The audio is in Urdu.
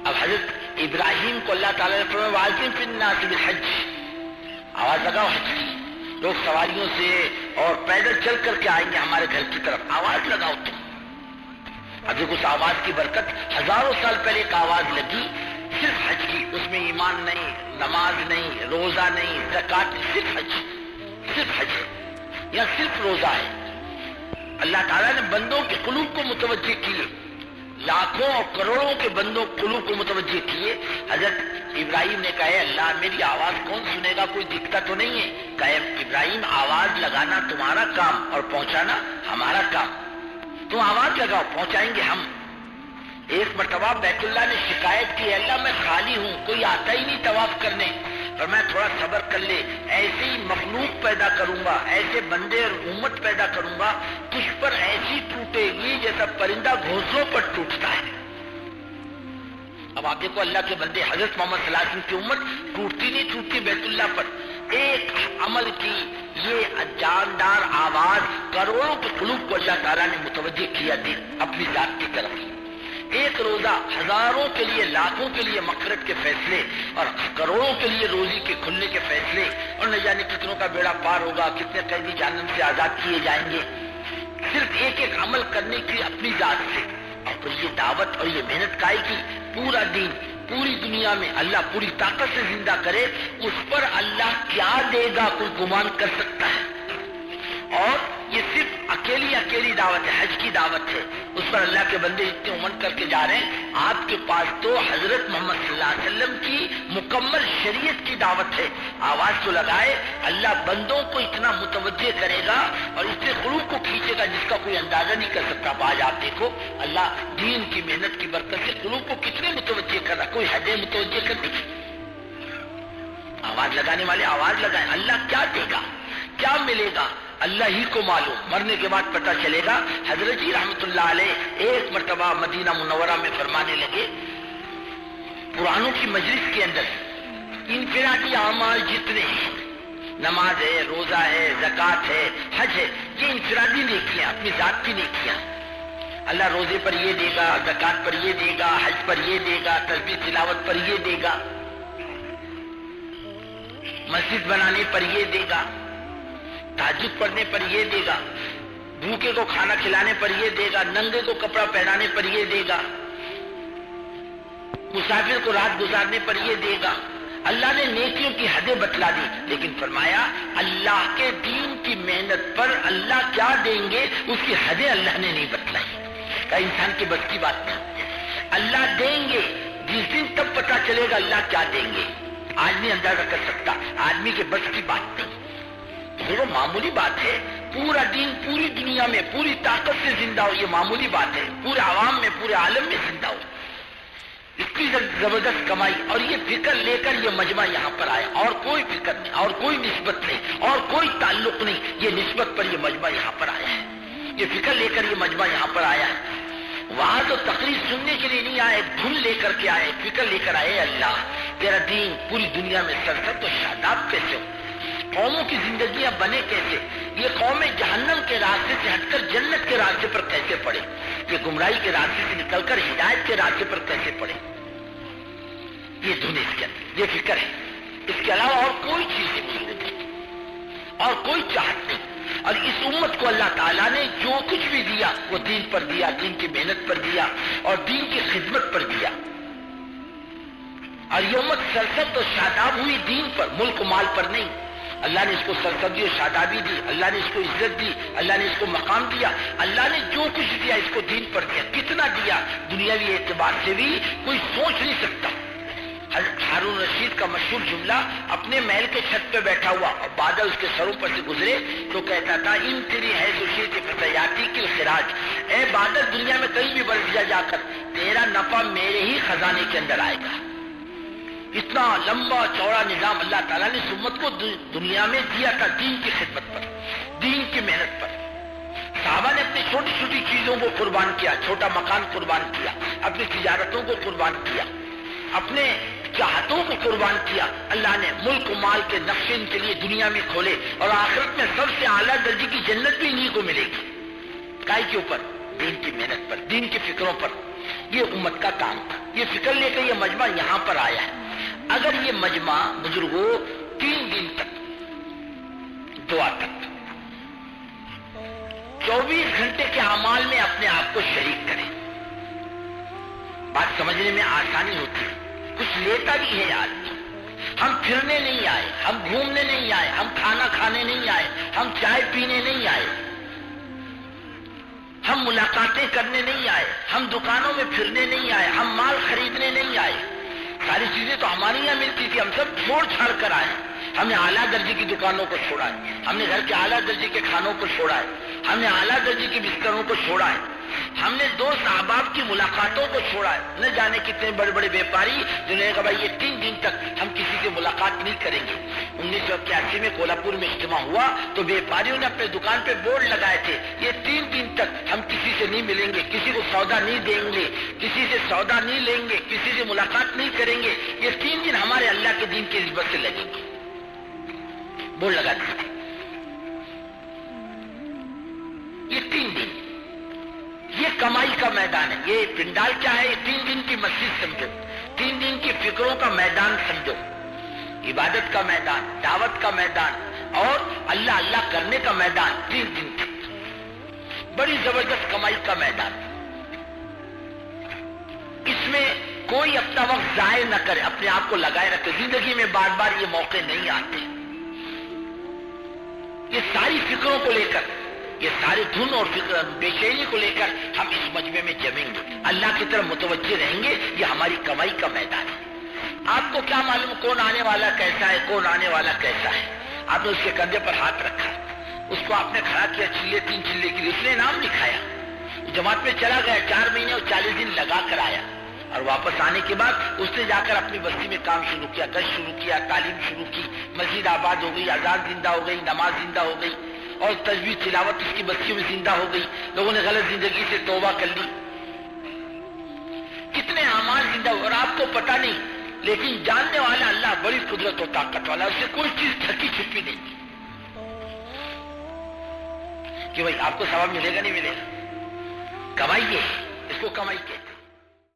اب حضرت ابراہیم کو اللہ تعالیٰ نے فرمایا وَأَذِّن فِي النَّاسِ بِالْحَجِّ، آواز لگاؤ حج کی، لوگ سواریوں سے اور پیدل چل کر کے آئیں گے ہمارے گھر کی طرف، آواز لگاؤ تم۔ اب دیکھو اس آواز کی برکت، ہزاروں سال پہلے ایک آواز لگی صرف حج کی، اس میں ایمان نہیں، نماز نہیں، روزہ نہیں، زکات نہیں، صرف حج، صرف حج ہے یا صرف روزہ ہے۔ اللہ تعالیٰ نے بندوں کے قلوب کو متوجہ کیے، لاکھوں اور کروڑوں کے بندوں قلوب کو متوجہ کیے۔ حضرت ابراہیم نے کہا اللہ میری آواز کون سنے گا، کوئی دکھتا تو نہیں ہے؟ کہا ابراہیم آواز لگانا تمہارا کام اور پہنچانا ہمارا کام، تم آواز لگاؤ پہنچائیں گے ہم۔ ایک مرتبہ بیت اللہ نے شکایت کی اللہ میں خالی ہوں، کوئی آتا ہی نہیں طواف کرنے، پر میں تھوڑا صبر کر لے، ایسے ہی مخلوق پیدا کروں گا، ایسے بندے اور امت پیدا کروں گا، تجھ پر ایسی ٹوٹے گی جیسا پرندہ گھونسلوں پر ٹوٹتا ہے۔ اب آپ دیکھو اللہ کے بندے، حضرت محمد صلی اللہ علیہ وسلم کی امت ٹوٹتی نہیں ٹوٹتی بیت اللہ پر، ایک عمل کی یہ جاندار آواز کروڑوں کے قلوب کو اللہ تعالیٰ نے متوجہ کیا دین اپنی ذات کی طرف۔ ایک روزہ ہزاروں کے لیے، لاکھوں کے لیے مغفرت کے فیصلے اور کروڑوں کے لیے روزی کے کھلنے کے فیصلے، اور نہ جانے کتنوں کا بیڑا پار ہوگا، کتنے قیدی جہنم سے آزاد کیے جائیں گے، صرف ایک ایک عمل کرنے کی اپنی ذات سے۔ اور پھر یہ دعوت اور یہ محنت کائی کی پورا دین پوری دنیا میں اللہ پوری طاقت سے زندہ کرے، اس پر اللہ کیا دے گا کوئی گمان کر سکتا ہے؟ اور یہ صرف اکیلی دعوت ہے، حج کی دعوت ہے، اس پر اللہ کے بندے اتنے امن کر کے جا رہے ہیں۔ آپ کے پاس تو حضرت محمد صلی اللہ علیہ وسلم کی مکمل شریعت کی دعوت ہے، آواز تو لگائے، اللہ بندوں کو اتنا متوجہ کرے گا اور اس سے قلوب کو کھینچے گا جس کا کوئی اندازہ نہیں کر سکتا۔ آج آپ دیکھو اللہ دین کی محنت کی برکت سے قلوب کو کتنے متوجہ کر رہا، کوئی حد متوجہ کرنے کی۔ آواز لگانے والے آواز لگائیں، اللہ کیا دے گا، کیا ملے گا اللہ ہی کو معلوم، مرنے کے بعد پتہ چلے گا۔ حضرت جی رحمت اللہ علیہ ایک مرتبہ مدینہ منورہ میں فرمانے لگے، قرآنوں کی مجلس کے اندر انفرادی اعمال جتنے ہیں، نماز ہے، روزہ ہے، زکات ہے، حج ہے، یہ انفرادی نیکیاں، اپنی ذات کی نیکیاں، اللہ روزے پر یہ دے گا، زکات پر یہ دے گا، حج پر یہ دے گا، تسبیح تلاوت پر یہ دے گا، مسجد بنانے پر یہ دے گا، تہجد پڑھنے پر یہ دے گا، بھوکے کو کھانا کھلانے پر یہ دے گا، ننگے کو کپڑا پہنانے پر یہ دے گا، مسافر کو رات گزارنے پر یہ دے گا۔ اللہ نے نیکیوں کی حدیں بتلا دی، لیکن فرمایا اللہ کے دین کی محنت پر اللہ کیا دیں گے اس کی حدیں اللہ نے نہیں بتلائی، کہ انسان کی بس کی بات نہیں، اللہ دیں گے جس دن تب پتہ چلے گا اللہ کیا دیں گے، آدمی اندازہ کر سکتا، آدمی کے بس کی بات نہیں۔ وہ معمولی بات ہے، پورا دین پوری دنیا میں پوری طاقت سے زندہ ہو، یہ معمولی بات ہے، پورے عوام میں پورے عالم میں زندہ ہو، اتنی زبردست کمائی، اور یہ فکر لے کر یہ مجمع یہاں پر آیا، اور کوئی فکر نہیں، اور کوئی نسبت نہیں، اور کوئی تعلق نہیں، یہ نسبت پر یہ مجمع یہاں پر آیا ہے، یہ فکر لے کر یہ مجمع یہاں پر آیا ہے۔ وہاں تو تقریر سننے کے لیے نہیں آئے، دھن لے کر کے آئے، فکر لے کر آئے، اللہ تیرا دین پوری دنیا میں سرسبز و شاداب کیسے ہو، قوموں کی زندگیاں بنے کیسے، یہ قومیں جہنم کے راستے سے ہٹ کر جنت کے راستے پر کیسے پڑے، یہ گمراہی کے راستے سے نکل کر ہدایت کے راستے پر کیسے پڑے، یہ دھن اس کے اندر، یہ فکر ہے، اس کے علاوہ اور کوئی چیز نہیں، اور کوئی چاہت نہیں۔ اور اس امت کو اللہ تعالیٰ نے جو کچھ بھی دیا وہ دین پر دیا، دین کی محنت پر دیا اور دین کی خدمت پر دیا، اور یہ امت سرسبز و شاداب ہوئی دین پر، ملک و مال پر نہیں۔ اللہ نے اس کو سرسبزی و شادابی دی، اللہ نے اس کو عزت دی، اللہ نے اس کو مقام دیا، اللہ نے جو کچھ دیا اس کو دین پر دیا، کتنا دیا دنیاوی اعتبار سے بھی کوئی سوچ نہیں سکتا۔ حضرت ہارون رشید کا مشہور جملہ، اپنے محل کے چھت پہ بیٹھا ہوا اور بادل اس کے سروں پر سے گزرے تو کہتا تھا ان تیری ہے سشید فتیاتی کی خراج، اے بادل دنیا میں کہیں بھی برس جا کر تیرا نفع میرے ہی خزانے کے اندر آئے گا۔ اتنا لمبا چوڑا نظام اللہ تعالیٰ نے امت کو دنیا میں دیا تھا، دین کی خدمت پر، دین کی محنت پر۔ صحابہ نے اپنی چھوٹی چھوٹی چیزوں کو قربان کیا، چھوٹا مکان قربان کیا، اپنی تجارتوں کو قربان کیا، اپنے چاہتوں کو قربان کیا۔ اللہ نے ملک و مال کے نقشے ان کے لیے دنیا میں کھولے، اور آخرت میں سب سے اعلیٰ درجے کی جنت بھی انہیں کو ملے گی، کائی کے اوپر، دین کی محنت پر، دین کی فکروں پر۔ یہ امت کا کام تھا، یہ فکر لے کے یہ مجمع یہاں پر آیا ہے. اگر یہ مجمع بزرگوں 3 دن تک دعا تک 24 گھنٹے کے اعمال میں اپنے آپ کو شریک کرے، بات سمجھنے میں آسانی ہوتی ہے. کچھ لیتا بھی ہے آدمی. ہم پھرنے نہیں آئے، ہم گھومنے نہیں آئے، ہم کھانا کھانے نہیں آئے، ہم چائے پینے نہیں آئے، ہم ملاقاتیں کرنے نہیں آئے، ہم دکانوں میں پھرنے نہیں آئے، ہم مال خریدنے نہیں آئے. ساری چیزیں تو ہماری یہاں ملتی تھی، ہم سب چھوڑ چھاڑ کر آئے. ہم نے اعلیٰ درجے کی دکانوں کو چھوڑا ہے، ہم نے گھر کے اعلیٰ درجے کے کھانوں کو چھوڑا ہے، ہم نے اعلیٰ درجے کے بستروں کو چھوڑا ہے، ہم نے دوست احباب کی ملاقاتوں کو چھوڑا ہے. نہ جانے کتنے بڑے بڑے بیپاری جنہوں نے کہا بھائی یہ 3 دن تک ہم کسی سے ملاقات نہیں کریں گے. 1981 میں کولہاپور میں اجتماع ہوا تو بیپاریوں نے اپنے دکان پہ بورڈ لگائے تھے، یہ 3 دن تک ہم کسی سے نہیں ملیں گے، کسی کو سودا نہیں دیں گے، کسی سے سودا نہیں لیں گے، کسی سے ملاقات نہیں کریں گے. یہ 3 دن ہمارے اللہ کے دین کی نسبت سے لگیں گے. بورڈ لگا دیتے. یہ 3 دن یہ کمائی کا میدان ہے. یہ پنڈال کیا ہے؟ یہ 3 دن کی مسجد سمجھو، 3 دن کی فکروں کا میدان سمجھو، عبادت کا میدان، دعوت کا میدان اور اللہ اللہ کرنے کا میدان. 3 دن تک بڑی زبردست کمائی کا میدان. اس میں کوئی اپنا وقت ضائع نہ کرے، اپنے آپ کو لگائے رکھے. زندگی میں بار بار یہ موقع نہیں آتے. یہ ساری فکروں کو لے کر، یہ سارے دھن اور فکر بے چینی کو لے کر ہم اس مجمع میں جمیں گے، اللہ کی طرف متوجہ رہیں گے. یہ ہماری کمائی کا میدان ہے. آپ کو کیا معلوم کون آنے والا کیسا ہے، کون آنے والا کیسا ہے؟ آپ نے اس کے کندھے پر ہاتھ رکھا، اس کو آپ نے کھڑا کیا چلے 3 چلے کے لیے، اس نے نام لکھایا، جماعت میں چلا گیا، 4 مہینے اور 40 دن لگا کر آیا، اور واپس آنے کے بعد اس نے جا کر اپنی بستی میں کام شروع کیا، گشت شروع کیا، تعلیم شروع کی، مسجد آباد ہو گئی، اذان زندہ ہو گئی، نماز زندہ ہو گئی، اور تسبیح تلاوت اس کی بستیوں میں زندہ ہو گئی. لوگوں نے غلط زندگی سے توبہ کر لی، کتنے اعمال زندہ ہو. اور آپ کو پتہ نہیں، لیکن جاننے والا اللہ بڑی قدرت و طاقت والا، اس سے کوئی چیز تھکی چھپی نہیں کہ بھائی آپ کو ثواب ملے گا نہیں ملے گا. کمائیے اس کو، کمائیے.